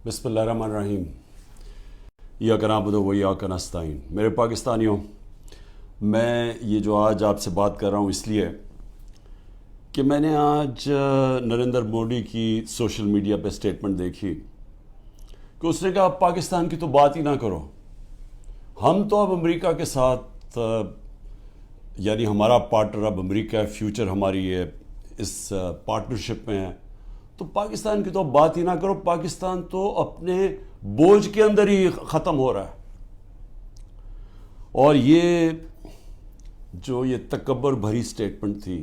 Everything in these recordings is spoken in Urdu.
بسم اللہ الرحمن الرحیم۔ ایاک نعبد و ایاک نستعین۔ میرے پاکستانیوں، میں یہ جو آج آپ سے بات کر رہا ہوں اس لیے کہ میں نے آج نریندر مودی کی سوشل میڈیا پہ سٹیٹمنٹ دیکھی کہ اس نے کہا اب پاکستان کی تو بات ہی نہ کرو، ہم تو اب امریکہ کے ساتھ یعنی ہمارا پارٹنر اب امریکہ ہے، فیوچر ہماری ہے اس پارٹنرشپ میں ہے، تو پاکستان کی تو بات ہی نہ کرو، پاکستان تو اپنے بوجھ کے اندر ہی ختم ہو رہا ہے۔ اور یہ تکبر بھری سٹیٹمنٹ تھی،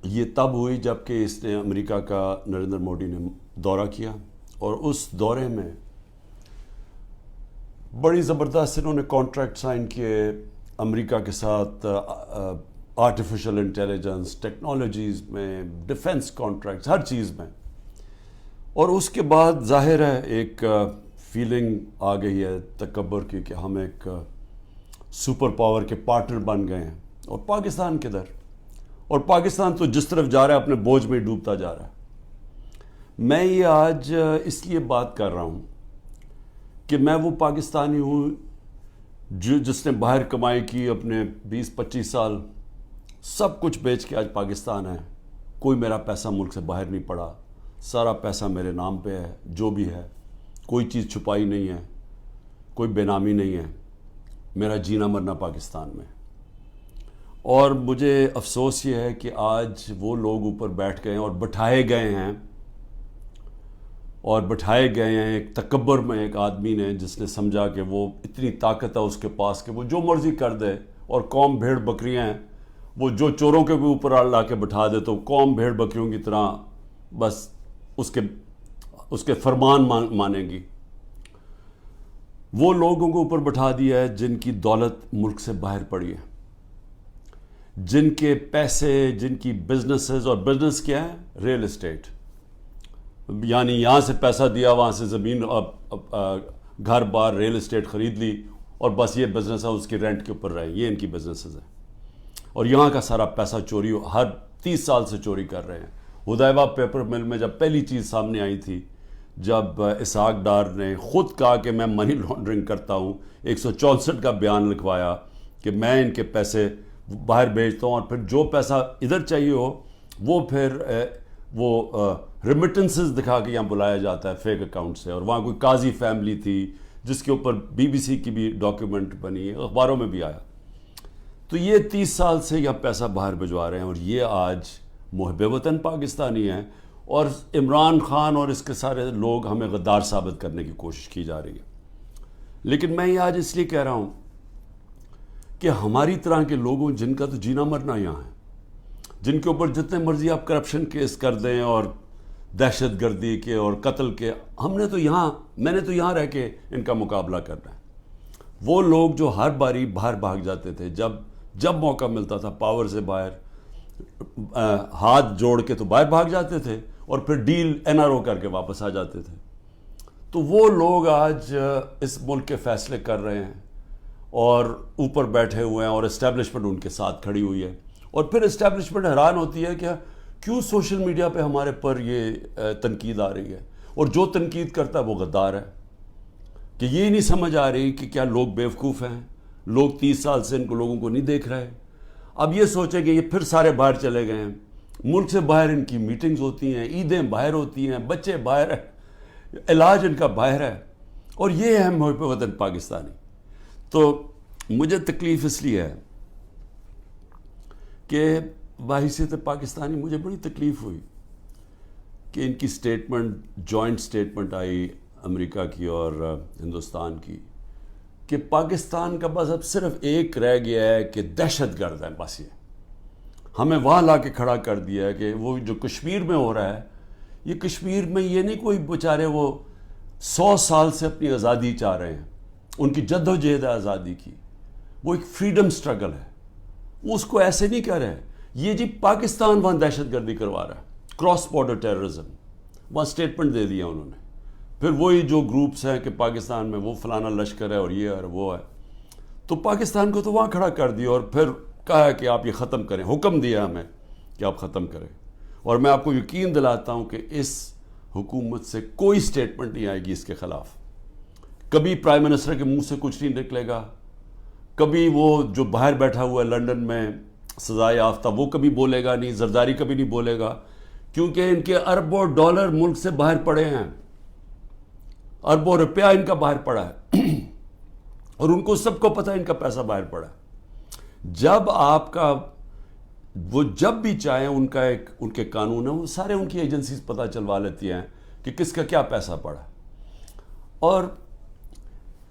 یہ تب ہوئی جب کہ اس نے امریکہ کا نریندر مودی نے دورہ کیا، اور اس دورے میں بڑی زبردست انہوں نے کانٹریکٹ سائن کیے امریکہ کے ساتھ، آرٹیفیشل انٹیلیجنس، ٹیکنالوجیز میں، ڈیفنس کانٹریکٹس، ہر چیز میں۔ اور اس کے بعد ظاہر ہے ایک فیلنگ آ گئی ہے تکبر کی کہ ہم ایک سپر پاور کے پارٹنر بن گئے ہیں، اور پاکستان کدھر؟ اور پاکستان تو جس طرف جا رہا ہے اپنے بوجھ میں ڈوبتا جا رہا ہے۔ میں یہ آج اس لیے بات کر رہا ہوں کہ میں وہ پاکستانی ہوں جس نے باہر کمائی کی، اپنے 20-25 سال سب کچھ بیچ کے آج پاکستان ہے، کوئی میرا پیسہ ملک سے باہر نہیں پڑا، سارا پیسہ میرے نام پہ ہے، جو بھی ہے کوئی چیز چھپائی نہیں ہے، کوئی بے نامی نہیں ہے، میرا جینا مرنا پاکستان میں۔ اور مجھے افسوس یہ ہے کہ آج وہ لوگ اوپر بیٹھ گئے ہیں اور بٹھائے گئے ہیں ایک تکبر میں ایک آدمی نے، جس نے سمجھا کہ وہ اتنی طاقت ہے اس کے پاس کہ وہ جو مرضی کر دے، اور قوم بھیڑ بکریاں ہیں، وہ جو چوروں کے بھی اوپر لا کے بٹھا دے تو قوم بھیڑ بکریوں کی طرح بس اس کے فرمان مانیں گی۔ وہ لوگوں کو اوپر بٹھا دیا ہے جن کی دولت ملک سے باہر پڑی ہے، جن کے پیسے، جن کی بزنسز، اور بزنس کیا ہے؟ ریل اسٹیٹ، یعنی یہاں سے پیسہ دیا، وہاں سے زمین، گھر بار، ریل اسٹیٹ خرید لی، اور بس یہ بزنس ہے، اس کی رینٹ کے اوپر رہے، یہ ان کی بزنسز ہیں۔ اور یہاں کا سارا پیسہ چوری ہر 30 سال سے چوری کر رہے ہیں۔ ہدیبہ پیپر مل میں جب پہلی چیز سامنے آئی تھی، جب اسحاق ڈار نے خود کہا کہ میں منی لانڈرنگ کرتا ہوں، 164 کا بیان لکھوایا کہ میں ان کے پیسے باہر بھیجتا ہوں، اور پھر جو پیسہ ادھر چاہیے ہو وہ پھر وہ ریمیٹنسز دکھا کے یہاں بلایا جاتا ہے فیک اکاؤنٹ سے۔ اور وہاں کوئی قاضی فیملی تھی جس کے اوپر BBC کی بھی ڈاکیومنٹ بنی ہے، اخباروں میں بھی آیا۔ تو یہ 30 سال سے یہ پیسہ باہر بھجوا رہے ہیں، اور یہ آج محب وطن پاکستانی ہیں، اور عمران خان اور اس کے سارے لوگ ہمیں غدار ثابت کرنے کی کوشش کی جا رہی ہے۔ لیکن میں یہ آج اس لیے کہہ رہا ہوں کہ ہماری طرح کے لوگوں، جن کا تو جینا مرنا یہاں ہے، جن کے اوپر جتنے مرضی آپ کرپشن کیس کر دیں اور دہشت گردی کے اور قتل کے، میں نے تو یہاں رہ کے ان کا مقابلہ کرنا ہے۔ وہ لوگ جو ہر باری باہر بھاگ جاتے تھے، جب موقع ملتا تھا پاور سے باہر ہاتھ جوڑ کے تو باہر بھاگ جاتے تھے، اور پھر ڈیل NRO کر کے واپس آ جاتے تھے۔ تو وہ لوگ آج اس ملک کے فیصلے کر رہے ہیں، اور اوپر بیٹھے ہوئے ہیں، اور اسٹیبلشمنٹ ان کے ساتھ کھڑی ہوئی ہے۔ اور پھر اسٹیبلشمنٹ حیران ہوتی ہے کہ کیوں سوشل میڈیا پہ ہمارے پر یہ تنقید آ رہی ہے، اور جو تنقید کرتا ہے وہ غدار ہے، کہ یہ نہیں سمجھ آ رہی کہ کیا لوگ بیوقوف ہیں، لوگ 30 سال سے ان کو لوگوں کو نہیں دیکھ رہے۔ اب یہ سوچیں کہ یہ پھر سارے باہر چلے گئے ہیں، ملک سے باہر ان کی میٹنگز ہوتی ہیں، عیدیں باہر ہوتی ہیں، بچے باہر ہیں، علاج ان کا باہر ہے، اور یہ ہے محب وطن پاکستانی۔ تو مجھے تکلیف اس لیے ہے کہ بحیثیت پاکستانی مجھے بڑی تکلیف ہوئی کہ ان کی سٹیٹمنٹ، جوائنٹ سٹیٹمنٹ آئی امریکہ کی اور ہندوستان کی، کہ پاکستان کا بس اب صرف ایک رہ گیا ہے کہ دہشت گرد ہے، بس یہ ہمیں وہاں لا کے کھڑا کر دیا ہے کہ وہ جو کشمیر میں ہو رہا ہے، یہ کشمیر میں یہ نہیں کوئی بیچارے وہ 100 سال سے اپنی آزادی چاہ رہے ہیں، ان کی جد و جہد ہے آزادی کی، وہ ایک فریڈم سٹرگل ہے، اس کو ایسے نہیں کر رہے۔ یہ جی پاکستان وہاں دہشت گردی کروا رہا ہے، کراس بارڈر ٹیررزم، وہاں سٹیٹمنٹ دے دیا انہوں نے۔ پھر وہی جو گروپس ہیں کہ پاکستان میں وہ فلانا لشکر ہے اور یہ ہے اور وہ ہے، تو پاکستان کو تو وہاں کھڑا کر دیا، اور پھر کہا کہ آپ یہ ختم کریں، حکم دیا ہمیں کہ آپ ختم کریں۔ اور میں آپ کو یقین دلاتا ہوں کہ اس حکومت سے کوئی سٹیٹمنٹ نہیں آئے گی اس کے خلاف. کبھی پرائم منسٹر کے منہ سے کچھ نہیں نکلے گا. کبھی وہ جو باہر بیٹھا ہوا ہے لنڈن میں سزائے یافتہ وہ کبھی بولے گا نہیں. زرداری کبھی نہیں بولے گا, کیونکہ ان کے اربوں ڈالر ملک سے باہر پڑے ہیں, اربوں روپیہ ان کا باہر پڑا ہے اور ان کو سب کو پتہ ہے ان کا پیسہ باہر پڑا ہے. جب آپ کا وہ جب بھی چاہیں ان کے قانون ہیں, وہ سارے ان کی ایجنسیز پتہ چلوا لیتی ہیں کہ کس کا کیا پیسہ پڑا. اور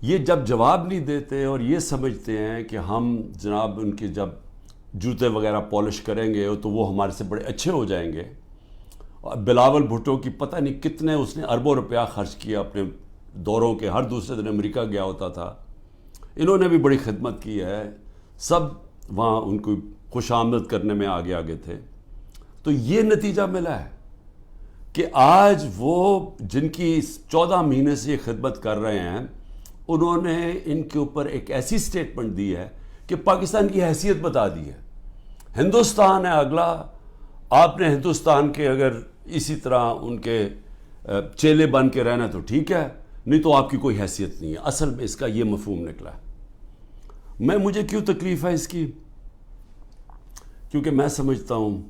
یہ جب جواب نہیں دیتے اور یہ سمجھتے ہیں کہ ہم جناب ان کے جب جوتے وغیرہ پالش کریں گے تو وہ ہمارے سے بڑے اچھے ہو جائیں گے. اور بلاول بھٹو کی پتہ نہیں کتنے اس نے اربوں روپیہ خرچ کیا اپنے دوروں کے, ہر دوسرے دن امریکہ گیا ہوتا تھا. انہوں نے بھی بڑی خدمت کی ہے, سب وہاں ان کو خوش آمد کرنے میں آگے آگے تھے. تو یہ نتیجہ ملا ہے کہ آج وہ جن کی 14 مہینے سے یہ خدمت کر رہے ہیں, انہوں نے ان کے اوپر ایک ایسی سٹیٹمنٹ دی ہے کہ پاکستان کی حیثیت بتا دی ہے. ہندوستان ہے اگلا, آپ نے ہندوستان کے اگر اسی طرح ان کے چیلے بن کے رہنا تو ٹھیک ہے, نہیں تو آپ کی کوئی حیثیت نہیں ہے. اصل میں اس کا یہ مفہوم نکلا ہے. مجھے کیوں تکلیف ہے اس کی؟ کیونکہ میں سمجھتا ہوں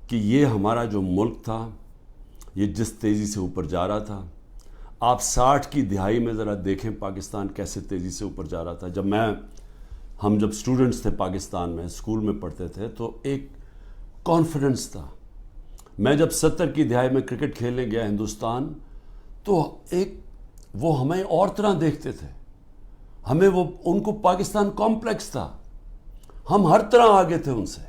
کہ یہ ہمارا جو ملک تھا یہ جس تیزی سے اوپر جا رہا تھا, آپ 60 کی دہائی میں ذرا دیکھیں پاکستان کیسے تیزی سے اوپر جا رہا تھا. ہم جب اسٹوڈنٹس تھے پاکستان میں, اسکول میں پڑھتے تھے, تو ایک کانفیڈنس تھا. میں جب 70 کی دہائی میں کرکٹ کھیلنے گیا ہندوستان, تو وہ ہمیں اور طرح دیکھتے تھے, ہمیں ان کو پاکستان کمپلیکس تھا, ہم ہر طرح آگے تھے ان سے.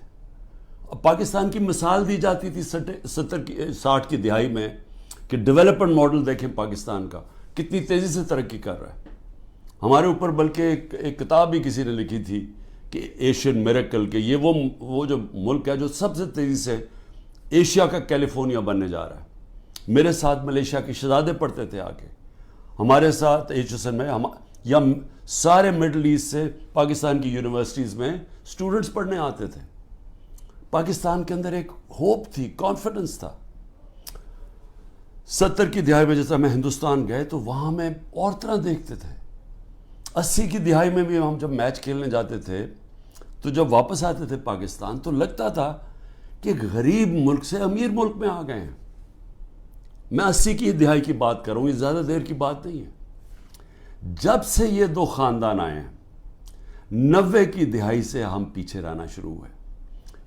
پاکستان کی مثال دی جاتی تھی 60 کی دہائی میں کہ ڈیولپمنٹ ماڈل دیکھیں پاکستان کا کتنی تیزی سے ترقی کر رہا ہے. ہمارے اوپر بلکہ ایک کتاب بھی کسی نے لکھی تھی کہ ایشین میریکل, کہ یہ وہ جو ملک ہے جو سب سے تیزی سے ایشیا کا کیلیفورنیا بننے جا رہا ہے. میرے ساتھ ملیشیا کے شہزادے پڑھتے تھے آگے, ہمارے ساتھ HSN میں, یا سارے مڈل ایسٹ سے پاکستان کی یونیورسٹیز میں اسٹوڈنٹس پڑھنے آتے تھے. پاکستان کے اندر ایک ہوپ تھی, کانفیڈنس تھا. 70 کی دہائی میں جیسا میں ہندوستان گئے تو وہاں میں اور طرح دیکھتے تھے. 80 کی دہائی میں بھی ہم جب میچ کھیلنے جاتے تھے تو جب واپس آتے تھے پاکستان تو لگتا تھا کہ غریب ملک سے امیر ملک میں آ گئے ہیں. میں 80 کی دہائی کی بات کر رہا ہوں, یہ زیادہ دیر کی بات نہیں ہے. جب سے یہ دو خاندان آئے ہیں 90 کی دہائی سے ہم پیچھے رہنا شروع ہوئے.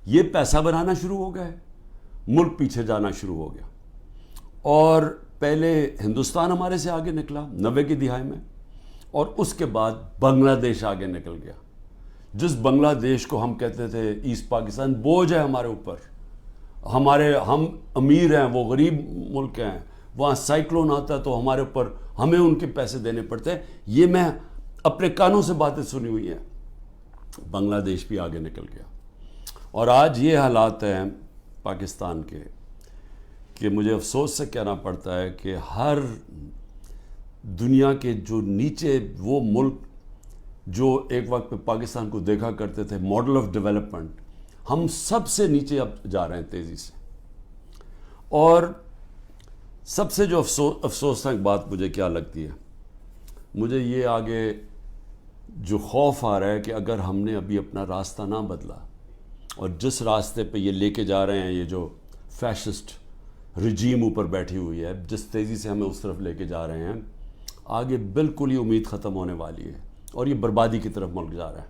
یہ پیسہ بنانا شروع ہو گئے, ملک پیچھے جانا شروع ہو گیا. اور پہلے ہندوستان ہمارے سے آگے نکلا 90 کی دہائی میں, اور اس کے بعد بنگلہ دیش آگے نکل گیا. جس بنگلہ دیش کو ہم کہتے تھے ایسٹ پاکستان, بوجھ ہے ہمارے اوپر, ہم امیر ہیں, وہ غریب ملک ہیں, وہاں سائیکلون آتا ہے تو ہمارے اوپر ہمیں ان کے پیسے دینے پڑتے ہیں. یہ میں اپنے کانوں سے باتیں سنی ہوئی ہیں. بنگلہ دیش بھی آگے نکل گیا. اور آج یہ حالات ہیں پاکستان کے کہ مجھے افسوس سے کہنا پڑتا ہے کہ ہر دنیا کے جو نیچے وہ ملک جو ایک وقت پہ پاکستان کو دیکھا کرتے تھے ماڈل آف ڈیولپمنٹ, ہم سب سے نیچے اب جا رہے ہیں تیزی سے. اور سب سے جو افسوسناک بات مجھے کیا لگتی ہے, مجھے یہ آگے جو خوف آ رہا ہے کہ اگر ہم نے ابھی اپنا راستہ نہ بدلا اور جس راستے پہ یہ لے کے جا رہے ہیں, یہ جو فیشسٹ رجیم اوپر بیٹھی ہوئی ہے, جس تیزی سے ہمیں اس طرف لے کے جا رہے ہیں, آگے بالکل ہی امید ختم ہونے والی ہے اور یہ بربادی کی طرف ملک جا رہا ہے.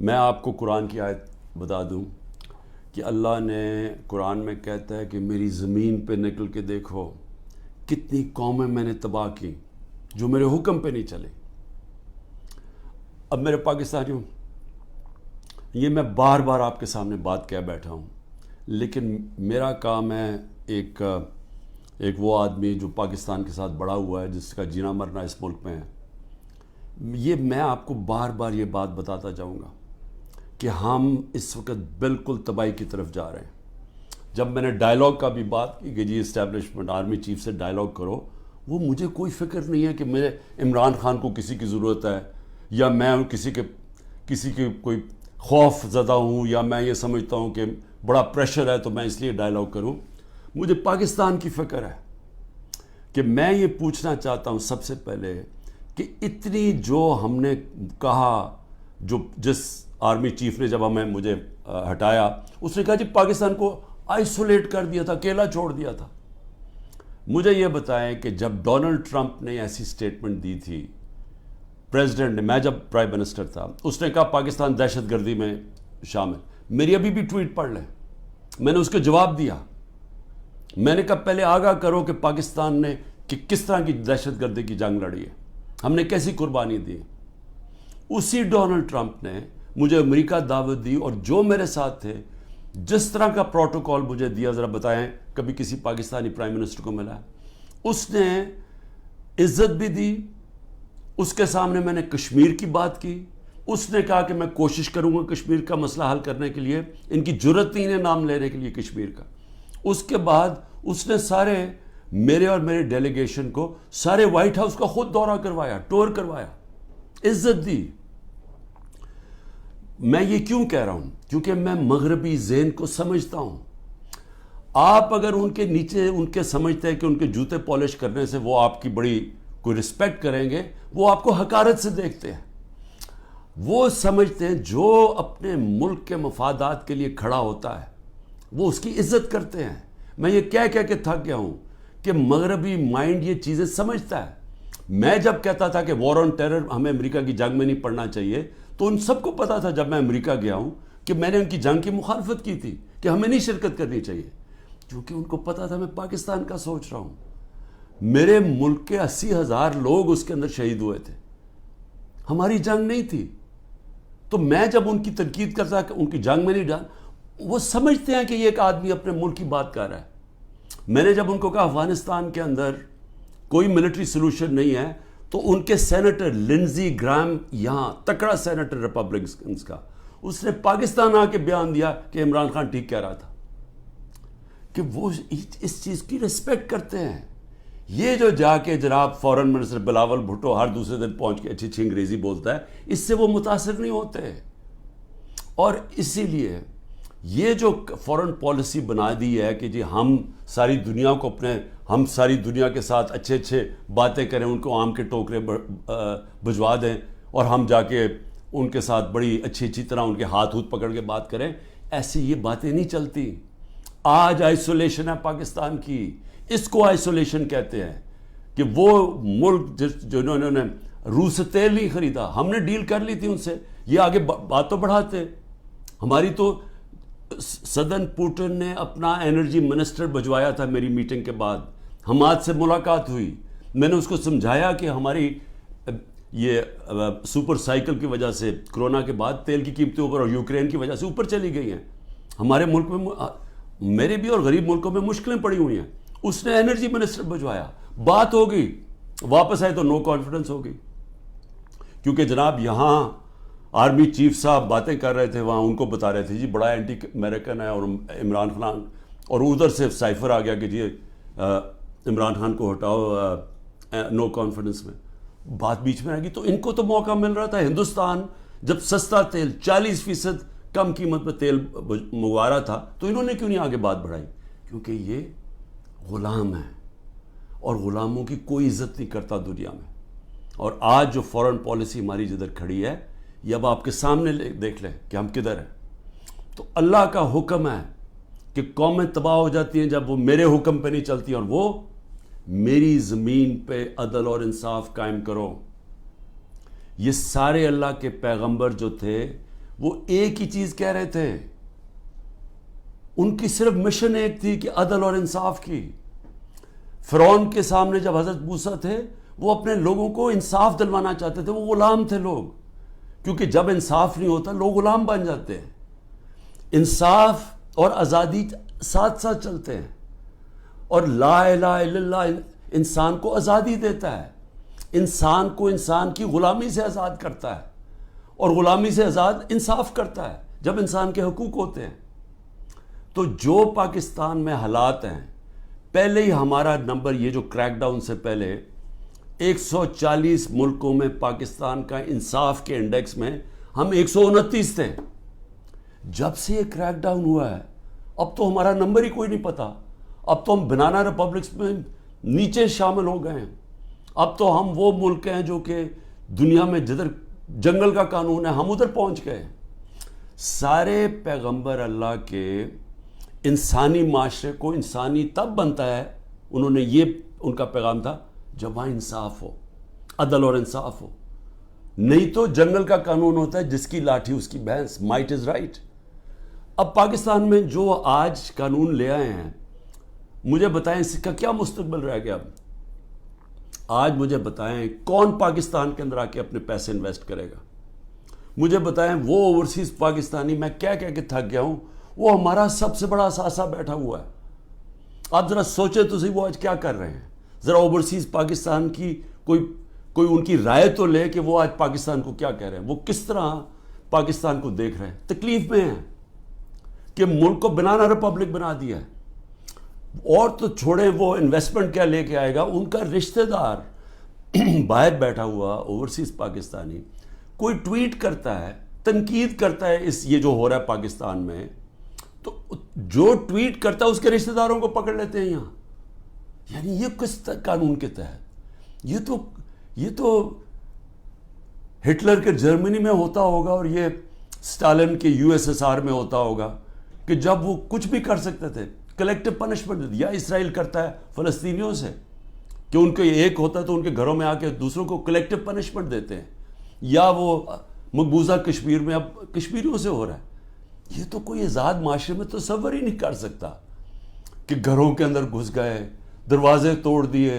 میں آپ کو قرآن کی آیت بتا دوں کہ اللہ نے قرآن میں کہتا ہے کہ میری زمین پہ نکل کے دیکھو کتنی قومیں میں نے تباہ کی جو میرے حکم پہ نہیں چلے. اب میرے پاکستانیوں, یہ میں بار بار آپ کے سامنے بات کہہ بیٹھا ہوں, لیکن میرا کام ہے ایک وہ آدمی جو پاکستان کے ساتھ بڑا ہوا ہے, جس کا جینا مرنا اس ملک میں ہے, یہ میں آپ کو بار بار یہ بات بتاتا جاؤں گا کہ ہم اس وقت بالکل تباہی کی طرف جا رہے ہیں. جب میں نے ڈائلاگ کا بھی بات کی کہ جی اسٹیبلشمنٹ آرمی چیف سے ڈائلاگ کرو, وہ مجھے کوئی فکر نہیں ہے کہ میرے عمران خان کو کسی کی ضرورت ہے, یا میں کسی کے کوئی خوف زدہ ہوں, یا میں یہ سمجھتا ہوں کہ بڑا پریشر ہے تو میں اس لیے ڈائلاگ کروں. مجھے پاکستان کی فکر ہے, کہ میں یہ پوچھنا چاہتا ہوں سب سے پہلے کہ اتنی جو ہم نے کہا، جس آرمی چیف نے جب مجھے ہٹایا، اس نے کہا جی پاکستان کو آئسولیٹ کر دیا تھا، اکیلا چھوڑ دیا تھا. مجھے یہ بتائیں کہ جب ڈونلڈ ٹرمپ نے ایسی سٹیٹمنٹ دی تھی، پریزیڈنٹ نے، میں جب پرائم منسٹر تھا، اس نے کہا پاکستان دہشت گردی میں شامل. میری ابھی بھی ٹویٹ پڑھ لیں، میں نے اس کو جواب دیا. میں نے کہا پہلے آگاہ کرو کہ پاکستان نے کہ کس طرح کی دہشت گردی کی جنگ لڑی ہے، ہم نے کیسی قربانی دی. اسی ڈونلڈ ٹرمپ نے مجھے امریکہ دعوت دی، اور جو میرے ساتھ تھے، جس طرح کا پروٹوکول مجھے دیا، ذرا بتائیں کبھی کسی پاکستانی پرائم منسٹر کو ملا؟ اس نے عزت بھی دی. اس کے سامنے میں نے کشمیر کی بات کی. اس نے کہا کہ میں کوشش کروں گا کشمیر کا مسئلہ حل کرنے کے لیے. ان کی جرت نہیں ہے نام لینے کے لیے کشمیر کا. اس کے بعد اس نے سارے میرے اور میرے ڈیلیگیشن کو سارے وائٹ ہاؤس کا خود دورہ کروایا، ٹور کروایا، عزت دی. میں یہ کیوں کہہ رہا ہوں؟ کیونکہ میں مغربی ذہن کو سمجھتا ہوں. آپ اگر ان کے نیچے ان کے سمجھتے ہیں کہ ان کے جوتے پالش کرنے سے وہ آپ کی بڑی کوئی رسپیکٹ کریں گے، وہ آپ کو حقارت سے دیکھتے ہیں. وہ سمجھتے ہیں جو اپنے ملک کے مفادات کے لیے کھڑا ہوتا ہے وہ اس کی عزت کرتے ہیں. میں یہ کہہ کے تھک گیا ہوں کہ مغربی مائنڈ یہ چیزیں سمجھتا ہے. میں جب کہتا تھا کہ وار آن ٹیرر ہمیں امریکہ کی جنگ میں نہیں پڑنا چاہیے، تو ان سب کو پتا تھا جب میں امریکہ گیا ہوں کہ میں نے ان کی جنگ کی مخالفت کی تھی کہ ہمیں نہیں شرکت کرنی چاہیے، کیونکہ ان کو پتا تھا میں پاکستان کا سوچ رہا ہوں. میرے ملک کے 80,000 لوگ اس کے اندر شہید ہوئے تھے، ہماری جنگ نہیں تھی. تو میں جب ان کی تنقید کرتا کہ ان کی جنگ میں نہیں ڈال، وہ سمجھتے ہیں کہ یہ ایک آدمی اپنے ملک کی بات کر رہا ہے. میں نے جب ان کو کہا افغانستان کے اندر کوئی ملٹری سلوشن نہیں ہے، تو ان کے سینیٹر لنزی گرام، یہاں تکڑا سینیٹر ریپبلکنز کا، اس نے پاکستان آ کے بیان دیا کہ عمران خان ٹھیک کہہ رہا تھا، کہ وہ اس چیز کی رسپیکٹ کرتے ہیں. یہ جو جا کے جناب فورن منسٹر بلاول بھٹو ہر دوسرے دن پہنچ کے اچھی انگریزی بولتا ہے، اس سے وہ متاثر نہیں ہوتے. اور اسی لیے یہ جو فورن پالیسی بنا دی ہے کہ جی ہم ساری دنیا کو ہم ساری دنیا کے ساتھ اچھے باتیں کریں، ان کو آم کے ٹوکرے بھجوا دیں، اور ہم جا کے ان کے ساتھ بڑی اچھی طرح ان کے ہاتھ پکڑ کے بات کریں، ایسی یہ باتیں نہیں چلتی. آج آئسولیشن ہے پاکستان کی، اس کو آئسولیشن کہتے ہیں. کہ وہ ملک جنہوں نے روس سے تیل نہیں خریدا، ہم نے ڈیل کر لی تھی ان سے، یہ آگے بات تو بڑھاتے. ہماری تو صدر پوٹن نے اپنا انرجی منسٹر بھجوایا تھا میری میٹنگ کے بعد. حماد سے ملاقات ہوئی، میں نے اس کو سمجھایا کہ ہماری یہ سپر سائیکل کی وجہ سے کرونا کے بعد تیل کی قیمتیں اوپر اور یوکرین کی وجہ سے اوپر چلی گئی ہیں. ہمارے ملک میں، میرے بھی اور غریب ملکوں میں مشکلیں پڑی ہوئی ہیں. اس نے انرجی منسٹر بھجوایا، بات ہوگی، واپس آئے تو نو کانفیڈنس ہوگی. کیونکہ جناب یہاں آرمی چیف صاحب باتیں کر رہے تھے، وہاں ان کو بتا رہے تھے جی بڑا اینٹی امریکن ہے اور عمران خان، اور ادھر سے سائفر آ گیا کہ جی عمران خان کو ہٹاؤ نو کانفیڈنس میں. بات بیچ میں آئے گی. تو ان کو تو موقع مل رہا تھا. ہندوستان جب سستا تیل 40% کم قیمت پہ تیل منگوا رہا تھا، تو انہوں نے کیوں نہیں آگے بات بڑھائی؟ کیونکہ یہ غلام ہیں اور غلاموں کی کوئی عزت نہیں کرتا دنیا میں. اور آج جو فورن پالیسی ہماری جدھر کھڑی ہے، یہ اب آپ کے سامنے دیکھ لیں کہ ہم کدھر ہیں. تو اللہ کا حکم ہے کہ قومیں تباہ ہو جاتی ہیں جب وہ میرے حکم پہ نہیں چلتی، اور وہ میری زمین پہ عدل اور انصاف قائم کرو. یہ سارے اللہ کے پیغمبر جو تھے وہ ایک ہی چیز کہہ رہے تھے. ان کی صرف مشن ایک تھی کہ عدل اور انصاف کی. فرعون کے سامنے جب حضرت موسیٰ تھے، وہ اپنے لوگوں کو انصاف دلوانا چاہتے تھے. وہ غلام تھے لوگ، کیونکہ جب انصاف نہیں ہوتا لوگ غلام بن جاتے ہیں. انصاف اور آزادی ساتھ ساتھ چلتے ہیں. اور لا الہ الا اللہ انسان کو آزادی دیتا ہے، انسان کو انسان کی غلامی سے آزاد کرتا ہے، اور غلامی سے آزاد انصاف کرتا ہے جب انسان کے حقوق ہوتے ہیں. تو جو پاکستان میں حالات ہیں، پہلے ہی ہمارا نمبر، یہ جو کریک ڈاؤن سے پہلے 140 ملکوں میں پاکستان کا انصاف کے انڈیکس میں ہم 129 تھے. جب سے یہ کریک ڈاؤن ہوا ہے، اب تو ہمارا نمبر ہی کوئی نہیں پتا. اب تو ہم بنانا ریپبلکس میں نیچے شامل ہو گئے ہیں. اب تو ہم وہ ملک ہیں جو کہ دنیا میں جدھر جنگل کا قانون ہے ہم ادھر پہنچ گئے. سارے پیغمبر اللہ کے انسانی معاشرے کو انسانی تب بنتا ہے, انہوں نے یہ ان کا پیغام تھا جب وہاں انصاف ہو, عدل اور انصاف ہو. نہیں تو جنگل کا قانون ہوتا ہے جس کی لاٹھی اس کی بھینس, مائٹ از رائٹ. اب پاکستان میں جو آج قانون لے آئے ہیں, مجھے بتائیں اس کا کیا مستقبل رہ گیا. اب آج مجھے بتائیں کون پاکستان کے اندر آ کے اپنے پیسے انویسٹ کرے گا. مجھے بتائیں وہ اوورسیز پاکستانی, میں کہہ کے تھک گیا ہوں, وہ ہمارا سب سے بڑا اثاثہ بیٹھا ہوا ہے. آپ ذرا سوچیں تو صحیح وہ آج کیا کر رہے ہیں. ذرا اوورسیز پاکستان کی کوئی ان کی رائے تو لے کہ وہ آج پاکستان کو کیا کہہ رہے ہیں, وہ کس طرح پاکستان کو دیکھ رہے ہیں. تکلیف میں ہیں کہ ملک کو بنانا ریپبلک بنا دیا ہے. اور تو چھوڑیں وہ انویسٹمنٹ کیا لے کے آئے گا, ان کا رشتہ دار باہر بیٹھا ہوا اوورسیز پاکستانی کوئی ٹویٹ کرتا ہے, تنقید کرتا ہے یہ جو ہو رہا ہے پاکستان میں, تو جو ٹویٹ کرتا ہے اس کے رشتہ داروں کو پکڑ لیتے ہیں یہاں. یعنی یہ کس قانون کے تحت؟ یہ تو ہٹلر کے جرمنی میں ہوتا ہوگا اور یہ اسٹالن کے USSR میں ہوتا ہوگا کہ جب وہ کچھ بھی کر سکتے تھے, کلیکٹو پنشمنٹ. یا اسرائیل کرتا ہے فلسطینیوں سے کہ ان کو ایک ہوتا ہے تو ان کے گھروں میں آ کے دوسروں کو کلیکٹو پنشمنٹ دیتے ہیں. یا وہ مقبوضہ کشمیر میں اب کشمیریوں سے ہو رہا ہے. یہ تو کوئی آزاد معاشرے میں تصور ہی نہیں کر سکتا کہ گھروں کے اندر گھس گئے, دروازے توڑ دیے,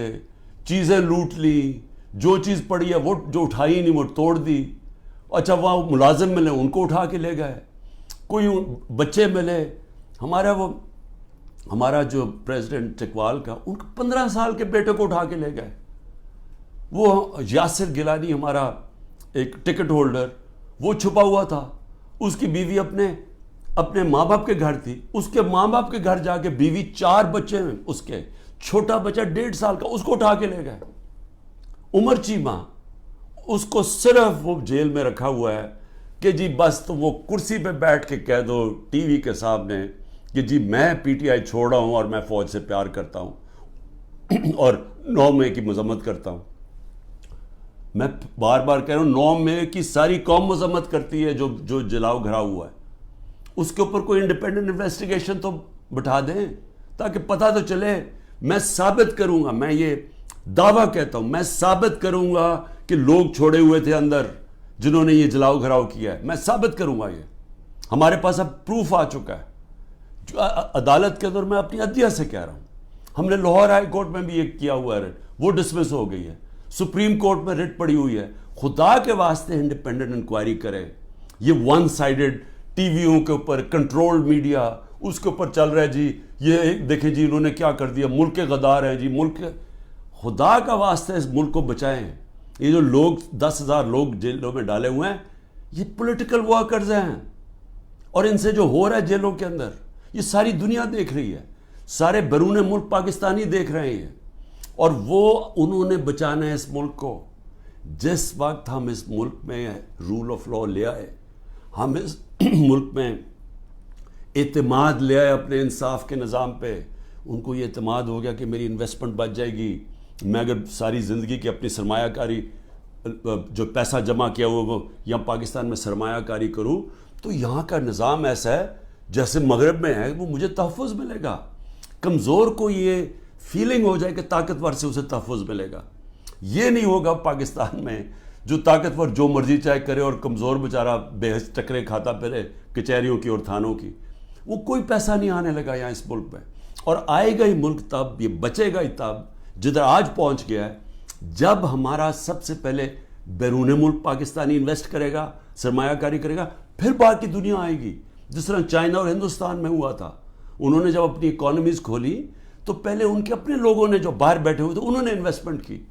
چیزیں لوٹ لی, جو چیز پڑی ہے وہ جو اٹھائی نہیں وہ توڑ دی. اچھا وہاں ملازم ملے ان کو اٹھا کے لے گئے, کوئی بچے ملے. ہمارا جو پریزیڈنٹ چکوال کا, ان کو 15 سال کے بیٹے کو اٹھا کے لے گئے. وہ یاسر گیلانی ہمارا ایک ٹکٹ ہولڈر, وہ چھپا ہوا تھا, اس کی بیوی اپنے ماں باپ کے گھر تھی, اس کے ماں باپ کے گھر جا کے بیوی 4 بچے ہیں اس کے, چھوٹا بچہ 1.5 سال کا, اس کو اٹھا کے لے گئے. عمر چیمہ, اس کو صرف وہ جیل میں رکھا ہوا ہے کہ جی بس تو وہ کرسی پہ بیٹھ کے کہہ دو ٹی وی کے سامنے کہ جی میں PTI چھوڑ رہا ہوں اور میں فوج سے پیار کرتا ہوں اور 9 مئی کی مذمت کرتا ہوں. میں بار بار کہہ رہا ہوں 9 مئی کی ساری قوم مذمت کرتی ہے جو جلاؤ گھرا ہوا ہے. اس کے اوپر کوئی انڈیپینڈنٹ انویسٹیگیشن تو بٹھا دیں تاکہ پتہ تو چلے. میں ثابت کروں گا, میں یہ دعویٰ کہتا ہوں, میں ثابت کروں گا کہ لوگ چھوڑے ہوئے تھے اندر جنہوں نے یہ جلاؤ گھراؤ کیا ہے. میں ثابت کروں گا, یہ ہمارے پاس اب پروف آ چکا ہے. عدالت کے اندر میں اپنی عدلیہ سے کہہ رہا ہوں, ہم نے لاہور ہائی کورٹ میں بھی یہ کیا ہوا ہے, وہ ڈسمس ہو گئی ہے. سپریم کورٹ میں ریٹ پڑی ہوئی ہے. خدا کے واسطے انڈیپینڈنٹ انکوائری کرے. یہ ون سائیڈڈ ٹی ویوں کے اوپر کنٹرول میڈیا اس کے اوپر چل رہا ہے جی, یہ دیکھیں جی انہوں نے کیا کر دیا, ملک کے غدار ہیں جی, ملک خدا کا واسطے اس ملک کو بچائیں. یہ جو لوگ 10,000 لوگ جیلوں میں ڈالے ہوئے ہیں, یہ پولیٹیکل ورکرز ہیں, اور ان سے جو ہو رہا ہے جیلوں کے اندر یہ ساری دنیا دیکھ رہی ہے, سارے بیرون ملک پاکستانی دیکھ رہے ہیں, اور وہ انہوں نے بچانا ہے اس ملک کو. جس وقت ہم اس ملک میں رول آف لا لے آئے, ہم اس ملک میں اعتماد لے آئے اپنے انصاف کے نظام پہ, ان کو یہ اعتماد ہو گیا کہ میری انویسٹمنٹ بچ جائے گی, میں اگر ساری زندگی کی اپنی سرمایہ کاری جو پیسہ جمع کیا ہوا وہ یہاں پاکستان میں سرمایہ کاری کروں تو یہاں کا نظام ایسا ہے جیسے مغرب میں ہے, وہ مجھے تحفظ ملے گا. کمزور کو یہ فیلنگ ہو جائے کہ طاقتور سے اسے تحفظ ملے گا. یہ نہیں ہوگا پاکستان میں, جو طاقتور جو مرضی چاہے کرے اور کمزور بیچارہ بے حس ٹکرے کھاتا پھرے کچہریوں کی اور تھانوں کی. وہ کوئی پیسہ نہیں آنے لگا یہاں اس ملک میں, اور آئے گا ہی ملک تب, یہ بچے گا ہی تب جدھر آج پہنچ گیا ہے, جب ہمارا سب سے پہلے بیرون ملک پاکستانی انویسٹ کرے گا, سرمایہ کاری کرے گا, پھر باقی دنیا آئے گی. جس طرح چائنا اور ہندوستان میں ہوا تھا, انہوں نے جب اپنی اکانومیز کھولی تو پہلے ان کے اپنے لوگوں نے جو باہر بیٹھے ہوئے تھے انہوں نے انویسٹمنٹ کی.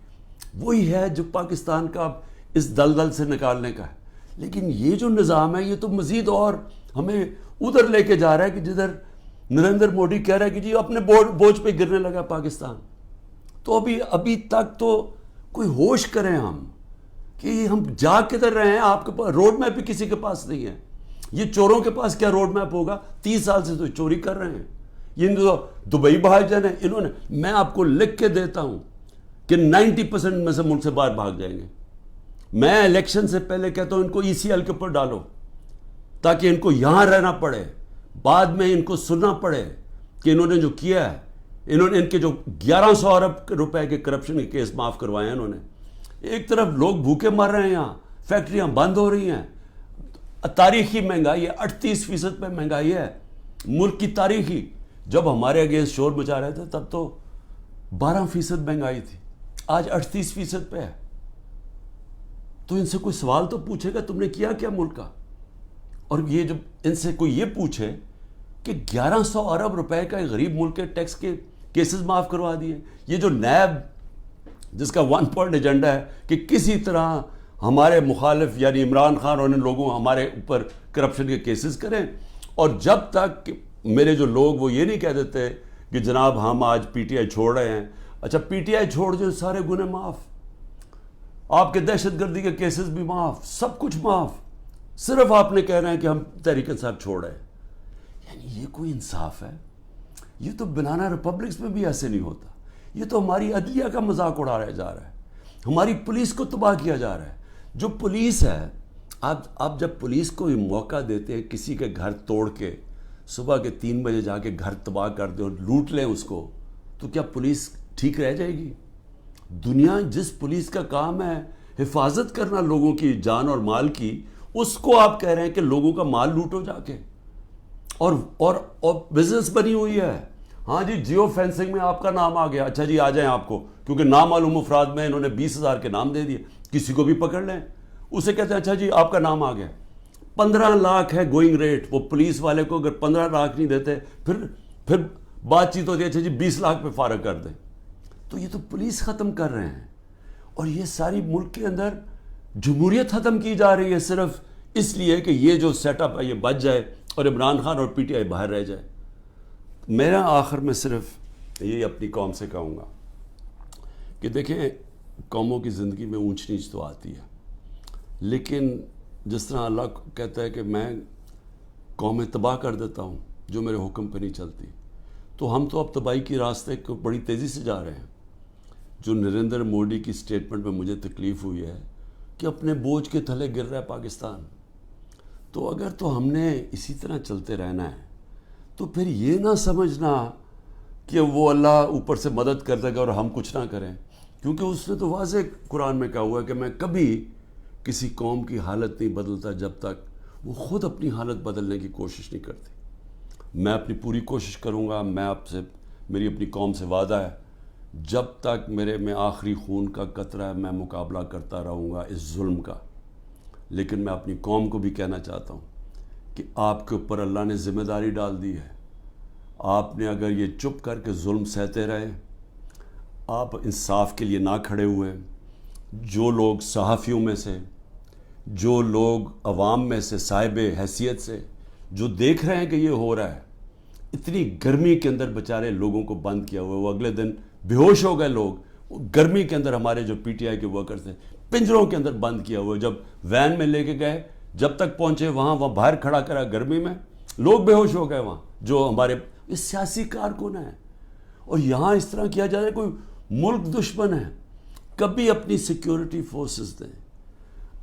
وہی ہے جو پاکستان کا اس دلدل سے نکالنے کا ہے. لیکن یہ جو نظام ہے یہ تو مزید اور ہمیں ادھر لے کے جا رہا ہے کہ جدھر نریندر مودی کہہ رہا ہے کہ جی اپنے بوجھ پہ گرنے لگا پاکستان. تو ابھی تک تو کوئی ہوش کریں ہم کہ ہم جا کدھر رہے ہیں. آپ کے پاس روڈ میپ بھی کسی کے پاس نہیں ہے. یہ چوروں کے پاس کیا روڈ میپ ہوگا؟ 30 سال سے تو چوری کر رہے ہیں. یہ تو دبئی بھاگ جانا ہے انہوں نے. میں آپ کو لکھ کے دیتا ہوں کہ 90% میں سے ملک سے باہر بھاگ جائیں گے. میں الیکشن سے پہلے کہتا ہوں ان کو ECL کے اوپر ڈالو تاکہ ان کو یہاں رہنا پڑے, بعد میں ان کو سننا پڑے کہ انہوں نے جو کیا ہے, انہوں نے ان کے جو 1100 ارب روپے کے کرپشن کے کیس معاف کروائے ہیں انہوں نے. ایک طرف لوگ بھوکے مر رہے ہیں, یہاں فیکٹریاں بند ہو رہی ہیں, تاریخی مہنگائی ہے, 38% پہ مہنگائی ہے ملک کی تاریخی. جب ہمارے اگینسٹ شور مچا رہے تھے تب تو 12% مہنگائی تھی, آج 38% پہ ہے. تو ان سے کوئی سوال تو پوچھے گا تم نے کیا کیا ملک کا. اور یہ جب ان سے کوئی یہ پوچھے کہ 1100 ارب روپے کا ایک غریب ملک کے ٹیکس کے کیسز معاف کروا دیے, یہ جو نیب جس کا 1 پوائنٹ ایجنڈا ہے کہ کسی طرح ہمارے مخالف یعنی عمران خان اور ان لوگوں ہمارے اوپر کرپشن کے کیسز کریں, اور جب تک میرے جو لوگ وہ یہ نہیں کہہ دیتے کہ جناب ہم آج PTI چھوڑ رہے ہیں. اچھا PTI چھوڑ جو سارے گناہ معاف, آپ کے دہشت گردی کے کیسز بھی معاف, سب کچھ معاف, صرف آپ نے کہہ رہے ہیں کہ ہم تحریک انصاف چھوڑ رہے ہیں. یعنی یہ کوئی انصاف ہے؟ یہ تو بنانا ریپبلکس میں بھی ایسے نہیں ہوتا. یہ تو ہماری عدلیہ کا مذاق اڑایا جا رہا ہے, ہماری پولیس کو تباہ کیا جا رہا ہے. جو پولیس ہے, آپ جب پولیس کو یہ موقع دیتے ہیں کسی کے گھر توڑ کے صبح کے 3 بجے جا کے گھر تباہ کر دیں اور لوٹ لیں اس کو, تو کیا پولیس ٹھیک رہ جائے گی؟ دنیا جس پولیس کا کام ہے حفاظت کرنا لوگوں کی جان اور مال کی, اس کو آپ کہہ رہے ہیں کہ لوگوں کا مال لوٹو جا کے, اور بزنس بنی ہوئی ہے. ہاں جی, جیو فینسنگ میں آپ کا نام آ گیا, اچھا جی آ جائیں آپ کو, کیونکہ نامعلوم افراد میں انہوں نے 20,000 کے نام دے دیے, کسی کو بھی پکڑ لیں, اسے کہتے ہیں اچھا جی آپ کا نام آ گیا. 15 لاکھ ہے گوئنگ ریٹ, وہ پولیس والے کو اگر 15 لاکھ نہیں دیتے پھر بات چیت ہوتی ہے اچھا جی 20 لاکھ پہ فارغ کر دیں. تو یہ تو پولیس ختم کر رہے ہیں, اور یہ ساری ملک کے اندر جمہوریت ختم کی جا رہی ہے صرف اس لیے کہ یہ جو سیٹ اپ ہے یہ بچ جائے اور عمران خان اور PTI باہر رہ جائے. میرا آخر میں صرف یہ اپنی قوم سے کہوں گا کہ دیکھیں, قوموں کی زندگی میں اونچ نیچ تو آتی ہے, لیکن جس طرح اللہ کہتا ہے کہ میں قومیں تباہ کر دیتا ہوں جو میرے حکم پہ نہیں چلتی, تو ہم تو اب تباہی کی راستے کو بڑی تیزی سے جا رہے ہیں. جو نریندر مودی کی سٹیٹمنٹ میں مجھے تکلیف ہوئی ہے کہ اپنے بوجھ کے تھلے گر رہا ہے پاکستان, تو اگر تو ہم نے اسی طرح چلتے رہنا ہے تو پھر یہ نہ سمجھنا کہ وہ اللہ اوپر سے مدد کر دے گا اور ہم کچھ نہ کریں, کیونکہ اس نے تو واضح قرآن میں کہا ہوا ہے کہ میں کبھی کسی قوم کی حالت نہیں بدلتا جب تک وہ خود اپنی حالت بدلنے کی کوشش نہیں کرتی. میں اپنی پوری کوشش کروں گا, میں آپ سے, میری اپنی قوم سے وعدہ ہے, جب تک میرے میں آخری خون کا قطرہ ہے میں مقابلہ کرتا رہوں گا اس ظلم کا. لیکن میں اپنی قوم کو بھی کہنا چاہتا ہوں کہ آپ کے اوپر اللہ نے ذمہ داری ڈال دی ہے. آپ نے اگر یہ چپ کر کے ظلم سہتے رہے, آپ انصاف کے لیے نہ کھڑے ہوئے, جو لوگ صحافیوں میں سے, جو لوگ عوام میں سے صاحب حیثیت سے جو دیکھ رہے ہیں کہ یہ ہو رہا ہے, اتنی گرمی کے اندر بیچارے لوگوں کو بند کیا ہوا ہے, وہ اگلے دن بے ہوش ہو گئے لوگ, وہ گرمی کے اندر ہمارے جو PTI کے ورکرز تھے پنجروں کے اندر بند کیا ہوا ہے. جب وین میں لے کے گئے, جب تک پہنچے وہاں باہر کھڑا کرا گرمی میں, لوگ بے ہوش ہو گئے وہاں, جو ہمارے اس سیاسی کارکن ہیں. اور یہاں اس طرح کیا جا رہا ہے, کوئی ملک دشمن ہے. کبھی اپنی سیکیورٹی فورسز دیں,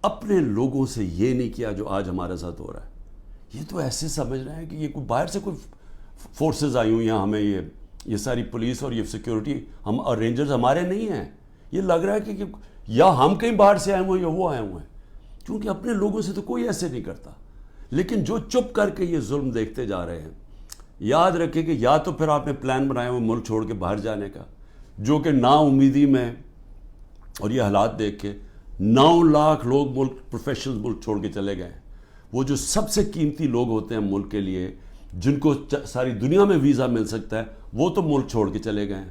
اپنے لوگوں سے یہ نہیں کیا جو آج ہمارے ساتھ ہو رہا ہے. یہ تو ایسے سمجھ رہے ہیں کہ یہ کوئی باہر سے کوئی فورسز آئی ہوئی ہیں, ہمیں یہ ساری پولیس اور یہ سیکیورٹی ہم اور رینجرز ہمارے نہیں ہیں. یہ لگ رہا ہے کہ یا ہم کہیں باہر سے آئے ہوئے ہیں یا وہ آئے ہوئے ہیں, کیونکہ اپنے لوگوں سے تو کوئی ایسے نہیں کرتا. لیکن جو چپ کر کے یہ ظلم دیکھتے جا رہے ہیں, یاد رکھیں کہ یا تو پھر آپ نے پلان بنایا ہوا ملک چھوڑ کے باہر جانے کا, جو کہ نا امیدی میں اور یہ حالات دیکھ کے 9 لاکھ لوگ ملک پروفیشنل ملک چھوڑ کے چلے گئے. وہ جو سب سے قیمتی لوگ ہوتے ہیں ملک کے لیے, جن کو ساری دنیا میں ویزا مل سکتا ہے, وہ تو ملک چھوڑ کے چلے گئے ہیں.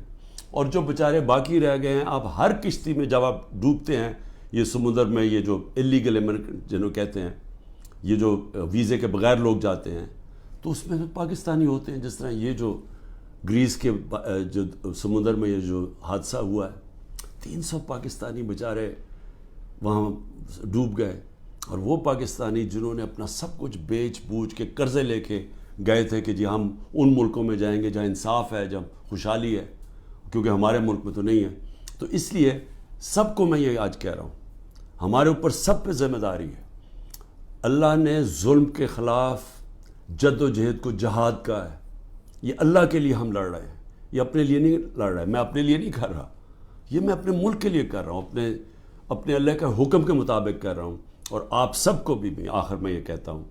اور جو بیچارے باقی رہ گئے ہیں, آپ ہر کشتی میں جب آپ ڈوبتے ہیں یہ سمندر میں, یہ جو اللیگل امیگرنٹ جنہوں کہتے ہیں, یہ جو ویزے کے بغیر لوگ جاتے ہیں, تو اس میں پاکستانی ہوتے ہیں. جس طرح یہ جو گریس کے جو سمندر میں یہ جو حادثہ ہوا ہے, 300 پاکستانی بیچارے وہاں ڈوب گئے, اور وہ پاکستانی جنہوں نے اپنا سب کچھ بیچ بوجھ کے قرضے لے کے گئے تھے کہ جی ہم ان ملکوں میں جائیں گے جہاں انصاف ہے، جہاں خوشحالی ہے، کیونکہ ہمارے ملک میں تو نہیں ہے۔ تو اس لیے سب کو میں یہ آج کہہ رہا ہوں، ہمارے اوپر سب پہ ذمہ داری ہے۔ اللہ نے ظلم کے خلاف جد و جہد کو جہاد کا ہے، یہ اللہ کے لیے ہم لڑ رہے ہیں، یہ اپنے لیے نہیں لڑ رہے، میں اپنے لیے نہیں کر رہا، یہ میں اپنے ملک کے لیے کر رہا ہوں، اپنے اللہ کا حکم کے مطابق کر رہا ہوں۔ اور آپ سب کو بھی آخر میں یہ کہتا ہوں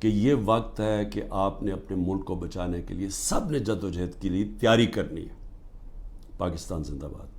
کہ یہ وقت ہے کہ آپ نے اپنے ملک کو بچانے کے لیے سب نے جد و جہد کے لیے تیاری کرنی ہے۔ پاکستان زندہ باد۔